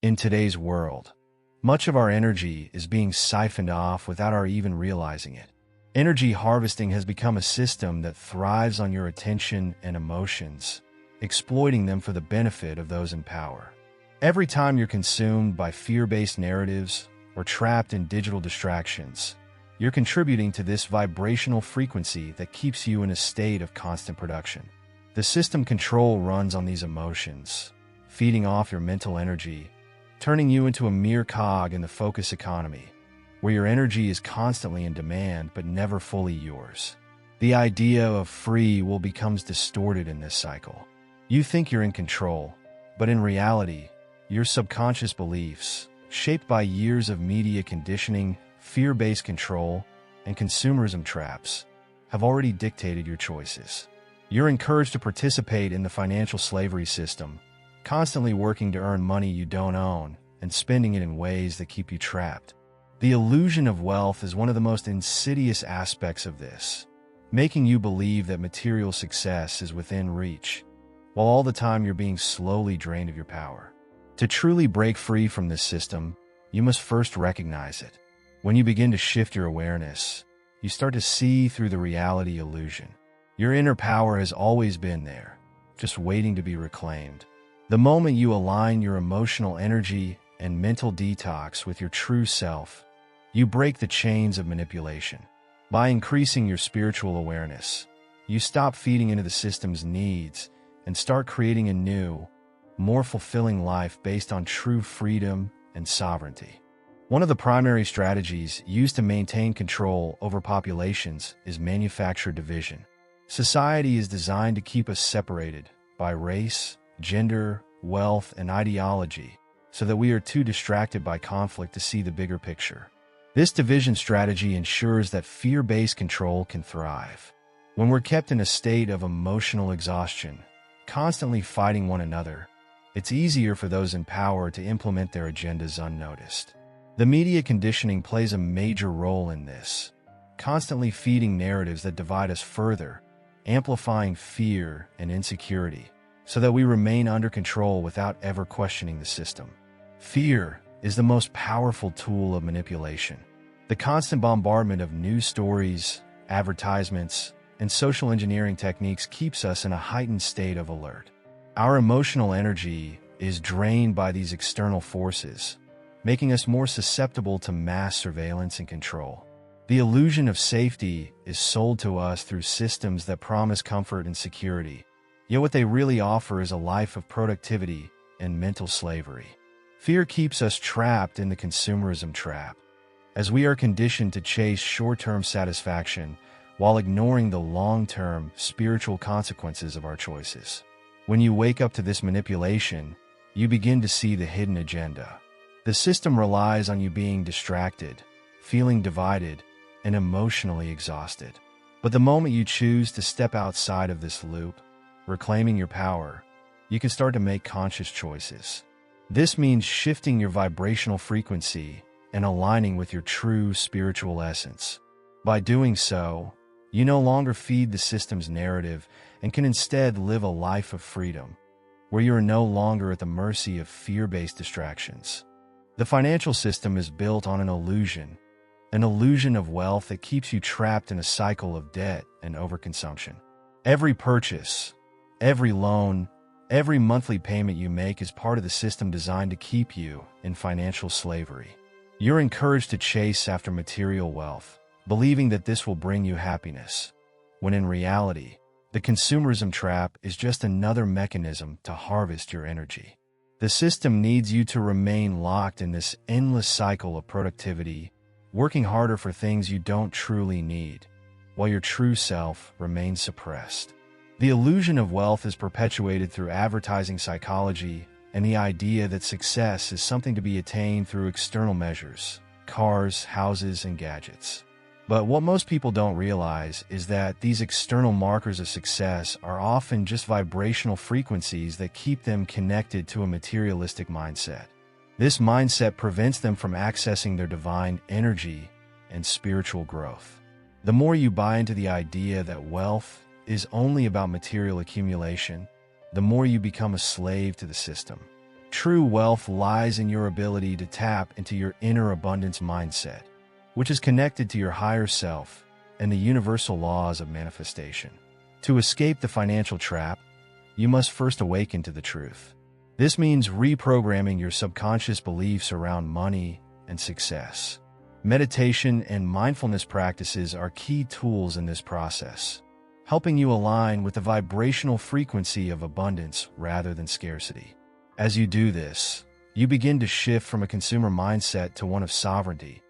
In today's world, much of our energy is being siphoned off without our even realizing it. Energy harvesting has become a system that thrives on your attention and emotions, exploiting them for the benefit of those in power. Every time you're consumed by fear-based narratives or trapped in digital distractions, you're contributing to this vibrational frequency that keeps you in a state of constant production. The system control runs on these emotions, feeding off your mental energy, turning you into a mere cog in the focus economy, where your energy is constantly in demand but never fully yours. The idea of free will becomes distorted in this cycle. You think you're in control, but in reality, your subconscious beliefs, shaped by years of media conditioning, fear-based control, and consumerism traps, have already dictated your choices. You're encouraged to participate in the financial slavery system, constantly working to earn money you don't own and spending it in ways that keep you trapped. The illusion of wealth is one of the most insidious aspects of this, making you believe that material success is within reach, while all the time you're being slowly drained of your power. To truly break free from this system, you must first recognize it. When you begin to shift your awareness, you start to see through the reality illusion. Your inner power has always been there, just waiting to be reclaimed. The moment you align your emotional energy and mental detox with your true self, you break the chains of manipulation. By increasing your spiritual awareness, you stop feeding into the system's needs and start creating a new, more fulfilling life based on true freedom and sovereignty. One of the primary strategies used to maintain control over populations is manufactured division. Society is designed to keep us separated by race, gender, wealth, and ideology, so that we are too distracted by conflict to see the bigger picture. This division strategy ensures that fear-based control can thrive. When we're kept in a state of emotional exhaustion, constantly fighting one another, it's easier for those in power to implement their agendas unnoticed. The media conditioning plays a major role in this, constantly feeding narratives that divide us further, amplifying fear and insecurity, so that we remain under control without ever questioning the system. Fear is the most powerful tool of manipulation. The constant bombardment of news stories, advertisements, and social engineering techniques keeps us in a heightened state of alert. Our emotional energy is drained by these external forces, making us more susceptible to mass surveillance and control. The illusion of safety is sold to us through systems that promise comfort and security, yet what they really offer is a life of productivity and mental slavery. Fear keeps us trapped in the consumerism trap, as we are conditioned to chase short-term satisfaction while ignoring the long-term spiritual consequences of our choices. When you wake up to this manipulation, you begin to see the hidden agenda. The system relies on you being distracted, feeling divided, and emotionally exhausted. But the moment you choose to step outside of this loop, reclaiming your power, you can start to make conscious choices. This means shifting your vibrational frequency and aligning with your true spiritual essence. By doing so, you no longer feed the system's narrative and can instead live a life of freedom, where you are no longer at the mercy of fear-based distractions. The financial system is built on an illusion of wealth that keeps you trapped in a cycle of debt and overconsumption. Every purchase, every loan, every monthly payment you make is part of the system designed to keep you in financial slavery. You're encouraged to chase after material wealth, believing that this will bring you happiness, when in reality, the consumerism trap is just another mechanism to harvest your energy. The system needs you to remain locked in this endless cycle of productivity, working harder for things you don't truly need, while your true self remains suppressed. The illusion of wealth is perpetuated through advertising psychology and the idea that success is something to be attained through external measures, cars, houses, and gadgets. But what most people don't realize is that these external markers of success are often just vibrational frequencies that keep them connected to a materialistic mindset. This mindset prevents them from accessing their divine energy and spiritual growth. The more you buy into the idea that wealth is only about material accumulation, the more you become a slave to the system. True wealth lies in your ability to tap into your inner abundance mindset, which is connected to your higher self and the universal laws of manifestation. To escape the financial trap, you must first awaken to the truth. This means reprogramming your subconscious beliefs around money and success. Meditation and mindfulness practices are key tools in this process, helping you align with the vibrational frequency of abundance rather than scarcity. As you do this, you begin to shift from a consumer mindset to one of sovereignty,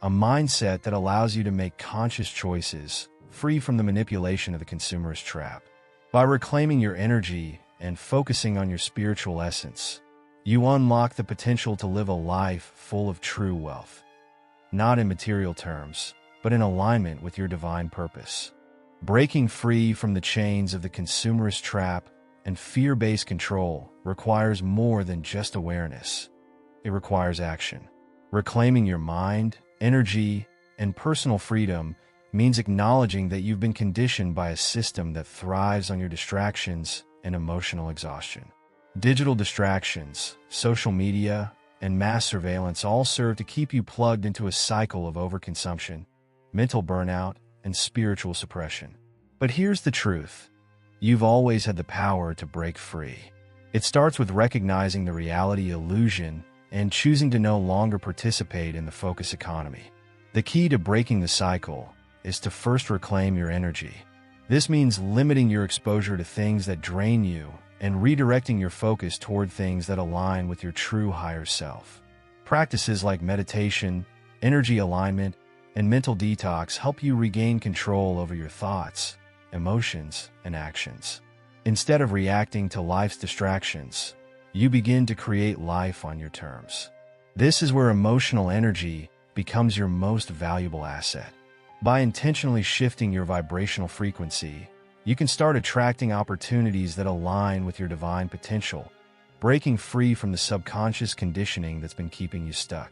a mindset that allows you to make conscious choices, free from the manipulation of the consumerist trap. By reclaiming your energy and focusing on your spiritual essence, you unlock the potential to live a life full of true wealth, not in material terms, but in alignment with your divine purpose. Breaking free from the chains of the consumerist trap and fear-based control requires more than just awareness. It requires action. Reclaiming your mind, energy, and personal freedom means acknowledging that you've been conditioned by a system that thrives on your distractions and emotional exhaustion. Digital distractions, social media, and mass surveillance all serve to keep you plugged into a cycle of overconsumption, mental burnout, and spiritual suppression. But here's the truth. You've always had the power to break free. It starts with recognizing the reality illusion and choosing to no longer participate in the focus economy. The key to breaking the cycle is to first reclaim your energy. This means limiting your exposure to things that drain you and redirecting your focus toward things that align with your true higher self. Practices like meditation, energy alignment, and mental detox help you regain control over your thoughts, emotions, and actions. Instead of reacting to life's distractions, you begin to create life on your terms. This is where emotional energy becomes your most valuable asset. By intentionally shifting your vibrational frequency, you can start attracting opportunities that align with your divine potential, breaking free from the subconscious conditioning that's been keeping you stuck.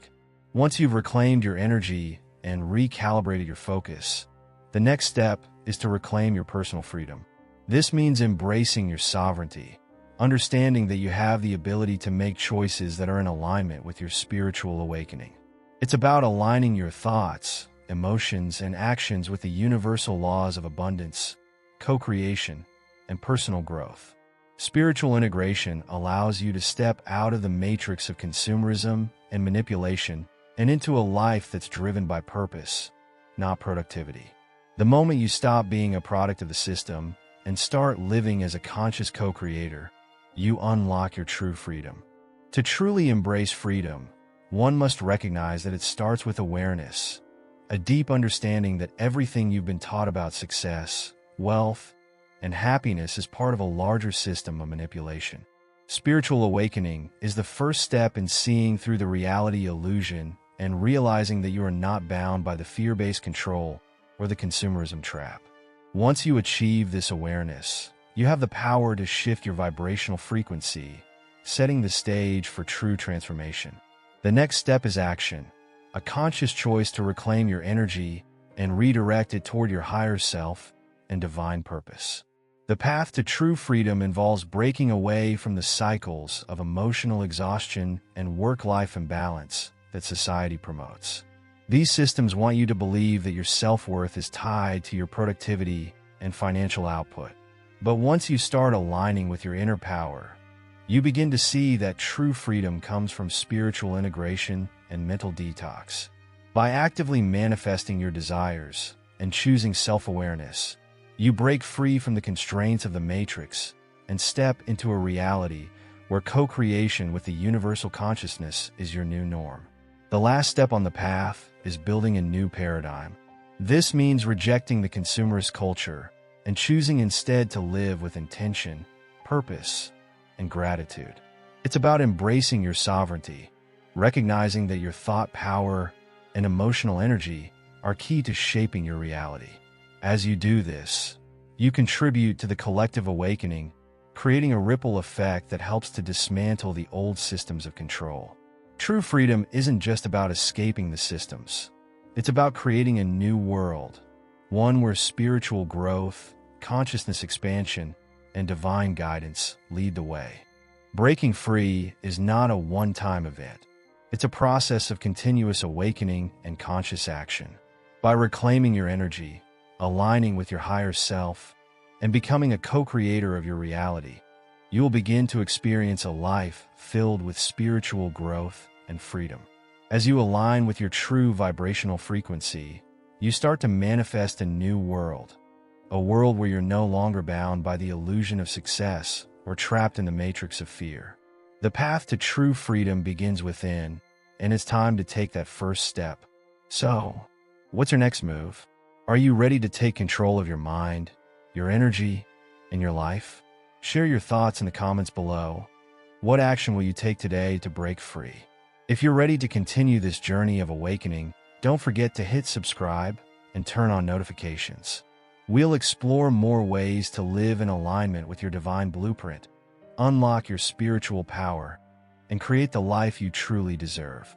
Once you've reclaimed your energy and recalibrated your focus, the next step is to reclaim your personal freedom. This means embracing your sovereignty, understanding that you have the ability to make choices that are in alignment with your spiritual awakening. It's about aligning your thoughts, emotions, and actions with the universal laws of abundance, co-creation, and personal growth. Spiritual integration allows you to step out of the matrix of consumerism and manipulation and into a life that's driven by purpose, not productivity. The moment you stop being a product of the system and start living as a conscious co-creator, you unlock your true freedom. To truly embrace freedom, one must recognize that it starts with awareness, a deep understanding that everything you've been taught about success, wealth, and happiness is part of a larger system of manipulation. Spiritual awakening is the first step in seeing through the reality illusion and realizing that you are not bound by the fear-based control or the consumerism trap. Once you achieve this awareness, you have the power to shift your vibrational frequency, setting the stage for true transformation. The next step is action, a conscious choice to reclaim your energy and redirect it toward your higher self and divine purpose. The path to true freedom involves breaking away from the cycles of emotional exhaustion and work-life imbalance that society promotes. These systems want you to believe that your self-worth is tied to your productivity and financial output. But once you start aligning with your inner power, you begin to see that true freedom comes from spiritual integration and mental detox. By actively manifesting your desires and choosing self-awareness, you break free from the constraints of the matrix and step into a reality where co-creation with the universal consciousness is your new norm. The last step on the path is building a new paradigm. This means rejecting the consumerist culture and choosing instead to live with intention, purpose, and gratitude. It's about embracing your sovereignty, recognizing that your thought power and emotional energy are key to shaping your reality. As you do this, you contribute to the collective awakening, creating a ripple effect that helps to dismantle the old systems of control. True freedom isn't just about escaping the systems. It's about creating a new world, one where spiritual growth, consciousness expansion, and divine guidance lead the way. Breaking free is not a one-time event. It's a process of continuous awakening and conscious action. By reclaiming your energy, aligning with your higher self, and becoming a co-creator of your reality, you will begin to experience a life filled with spiritual growth and freedom. As you align with your true vibrational frequency, you start to manifest a new world, a world where you're no longer bound by the illusion of success or trapped in the matrix of fear. The path to true freedom begins within, and it's time to take that first step. So, what's your next move? Are you ready to take control of your mind, your energy, and your life? Share your thoughts in the comments below. What action will you take today to break free? If you're ready to continue this journey of awakening, don't forget to hit subscribe and turn on notifications. We'll explore more ways to live in alignment with your divine blueprint, unlock your spiritual power, and create the life you truly deserve.